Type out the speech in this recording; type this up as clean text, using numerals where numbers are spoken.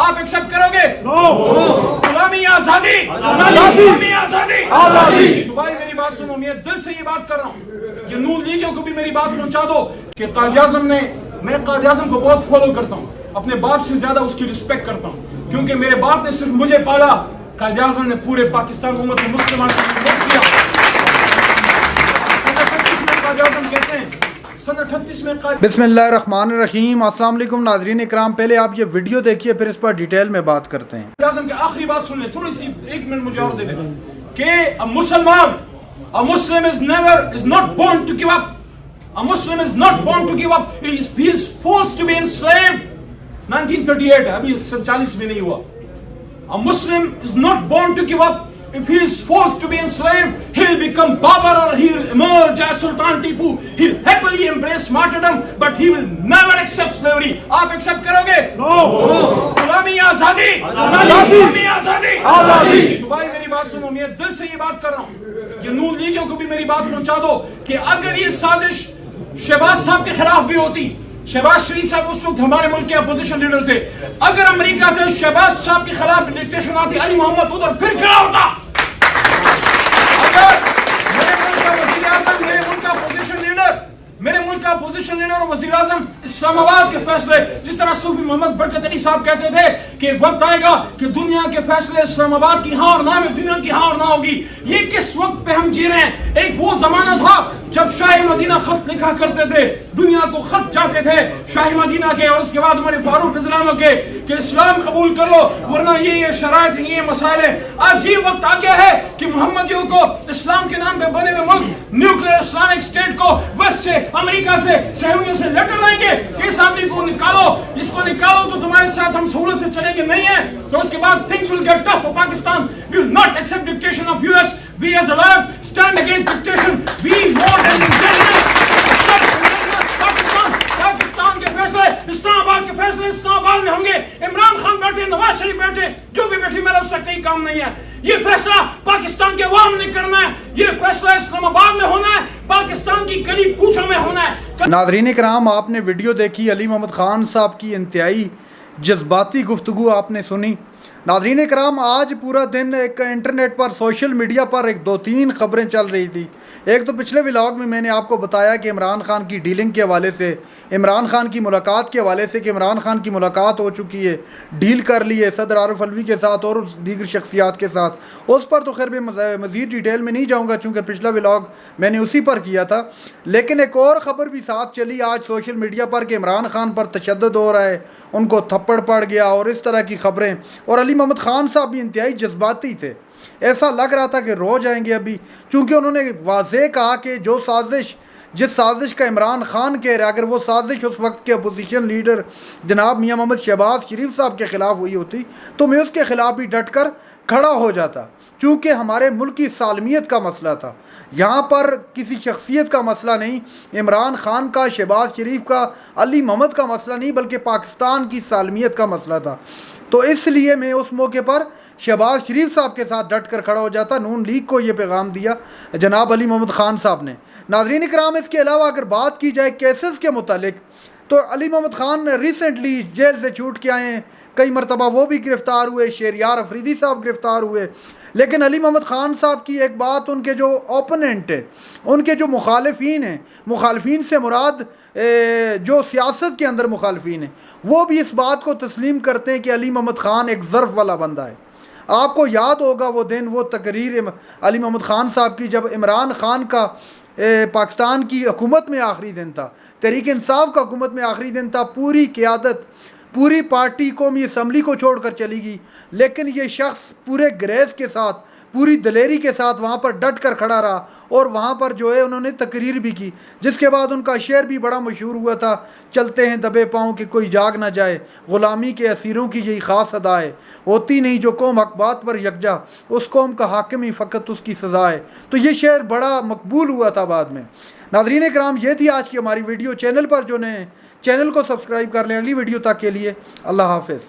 आप एक्सेप्ट करोगे? गुलामी या आजादी? गुलामी या आजादी? तो भाई मेरी बात सुनो, मैं दिल से ये बात कर रहा हूँ, ये नून लीगियों को भी मेरी बात पहुंचा दो कि कायद-ए-आज़म ने, मैं कायद-ए-आज़म को बहुत फॉलो करता हूँ, अपने बाप से ज्यादा उसकी रिस्पेक्ट करता हूँ, क्योंकि मेरे बाप ने सिर्फ मुझे पाला, कायद-ए-आज़म ने पूरे पाकिस्तान उम्मत मुस्लिम किया। कहते हैं सन 38 में बिस्मिल्लाहिर्रहमानिर्रहीम। अस्सलाम वालेकुम नाज़रीन इकराम, पहले आप ये वीडियो देखिए फिर इस पर डिटेल में बात करते हैं। कायद-ए-आज़म की आखिरी बात सुन ले, थोड़ी सी, एक मिनट मुझे और दे दे कि अ मुसलमान, a Muslim is not born to give up. A Muslim is not born to give up. He is forced to be enslaved. 1938 है, अभी 40 में नहीं हुआ। A Muslim is not born to give up. If he is forced to be enslaved, he'll become Babar or he'll emerge as Sultan Tipu. He'll happily embrace martyrdom, but he will never accept slavery. आप accept करोगे? गुलामी या आजादी? गुलामी या आजादी? तो भाई मेरी बात सुनो, मैं दिल से ये बात कर रहा हूँ, ये नून लीगियों को भी मेरी बात पहुंचा दो कि अगर ये साजिश शहबाज साहब के खिलाफ भी होती, शहबाज शरीफ साहब उस वक्त हमारे मुल्क के अपोजिशन लीडर थे, अगर अमेरिका से शहबाज साहब के खिलाफ डिक्टेशन आती, अली मोहम्मद उधर फिर खड़ा होता। अगर मेरे मुल्क का वजीर आजम, मेरे मुल्क का अपोजिशन लीडर और वजीर आजम इस्लामाबाद के फैसले, जिस तरह सूफी मोहम्मद बरकत अली साहब कहते थे कि वक्त आएगा कि दुनिया के फैसले इस्लामाबाद की हाँ और ना में दुनिया की हाँ और ना होगी। ये किस वक्त पे हम जी रहे हैं? एक वो जमाना था जब शाही मदीना खत लिखा करते थे, दुनिया को खत जाते थे शाही मदीना के और उसके बाद हमारे फारूक इस्लाम के कि इस्लाम कबूल कर लो वरना ये शराइत है, ये मसाइल है। आज ये वक्त आ गया है कि मोहम्मदियों को इस्लाम के नाम पे बने हुए मुल्क न्यूक्लियर इस्लामिक स्टेट को वेस्ट से, अमेरिका से, सहूलियों से लेटर लाएंगे कि इस आदमी को निकालो, इसको निकालो तो तुम्हारे साथ हम सहूलत से चलेंगे। नहीं है तो उसके बाद things will get tough for Pakistan. We will not accept dictation of US. We as Arabs stand against dictation. We more than indigenous Pakistan के फैसले, इस्लामाबाद के फैसले इस्लामाबाद में होंगे। इमरान खान बैठे, नवाज शरीफ बैठे, जो भी बैठे, मेरा उससे कहीं काम नहीं है। ये फैसला पाकिस्तान के अवाम ने करना है, ये फैसला इस्लामाबाद में होना है, पाकिस्तान की गली कूचों में होना है। नाज़रीन इकराम, आपने वीडियो देखी, अली मोहम्मद खान साहब की इंतहाई जज्बाती गुफ्तगू आपने सुनी। नाज़रीन इकराम, आज पूरा दिन एक इंटरनेट पर, सोशल मीडिया पर एक दो तीन खबरें चल रही थी। एक तो पिछले व्लॉग में मैंने आपको बताया कि इमरान खान की डीलिंग के हवाले से, इमरान खान की मुलाकात के हवाले से कि इमरान खान की मुलाकात हो चुकी है, डील कर ली है सदर आरिफ अलवी के साथ और दीगर शख्सियात के साथ। उस पर तो खैर मैं मज़ीद डिटेल में नहीं जाऊँगा चूँकि पिछला व्लॉग मैंने उसी पर किया था। लेकिन एक और ख़बर भी साथ चली आज सोशल मीडिया पर कि इमरान खान पर तशद्दुद हो रहा है, उनको थप्पड़ पड़ गया और इस तरह की खबरें। और अली मोहम्मद खान साहब भी इंतहाई जज्बाती थे, ऐसा लग रहा था कि रो जाएंगे अभी, क्योंकि उन्होंने वाज़ेह कहा कि जो साजिश, जिस साजिश का इमरान खान कह रहा है, अगर वो साजिश उस वक्त के अपोजिशन लीडर जनाब मियां मोहम्मद शहबाज शरीफ साहब के ख़िलाफ़ हुई होती तो मैं उसके ख़िलाफ़ भी डट कर खड़ा हो जाता, क्योंकि हमारे मुल्क की सालमियत का मसला था। यहाँ पर किसी शख्सियत का मसला नहीं, इमरान खान का, शहबाज शरीफ का, अली मोहम्मद का मसला नहीं, बल्कि पाकिस्तान की सालमियत का मसला था। तो इसलिए मैं उस मौके पर शहबाज शरीफ साहब के साथ डट कर खड़ा हो जाता। नून लीग को ये पैगाम दिया जनाब अली मोहम्मद खान साहब ने। नाज़रीन इकराम, इसके अलावा अगर बात की जाए केसेस के मुतालिक तो अली मोहम्मद खान रिसेंटली जेल से छूट के आए हैं, कई मरतबा वो भी गिरफ़्तार हुए, शहरियार अफरीदी साहब गिरफ़्तार हुए। लेकिन अली मोहम्मद खान साहब की एक बात, उनके जो ओपोनेंट है, उनके जो मुखालिफिन हैं, मुखालिफिन से मुराद जो सियासत के अंदर मुखालिफिन हैं, वो भी इस बात को तस्लीम करते हैं कि अली मोहम्मद खान एक ज़र्फ़ वाला बंदा है। आपको याद होगा वो दिन, वो तकरीर अली मोहम्मद खान साहब की जब इमरान खान का पाकिस्तान की हुकूमत में आखिरी दिन था, तहरीक इंसाफ का हुकूमत में आखिरी दिन था, पूरी क़ियादत, पूरी पार्टी कौमी असम्बली को छोड़कर चली गई, लेकिन ये शख्स पूरे ग्रेस के साथ, पूरी दलेरी के साथ वहाँ पर डट कर खड़ा रहा और वहाँ पर जो है उन्होंने तकरीर भी की, जिसके बाद उनका शेर भी बड़ा मशहूर हुआ था, चलते हैं दबे पाँव कि कोई जाग ना जाए, ग़ुलामी के असीरों की यही ख़ास अदा है, होती नहीं जो कौम हक़ बात पर यकजा, उस कौम का हाकिम ही फ़कत उसकी सज़ा है। तो ये शेर बड़ा मकबूल हुआ था बाद में। नाज़रीन इकराम, ये थी आज की हमारी वीडियो। चैनल पर जो नए, चैनल को सब्सक्राइब कर लें। अगली वीडियो तक के लिए अल्लाह हाफ़िज़।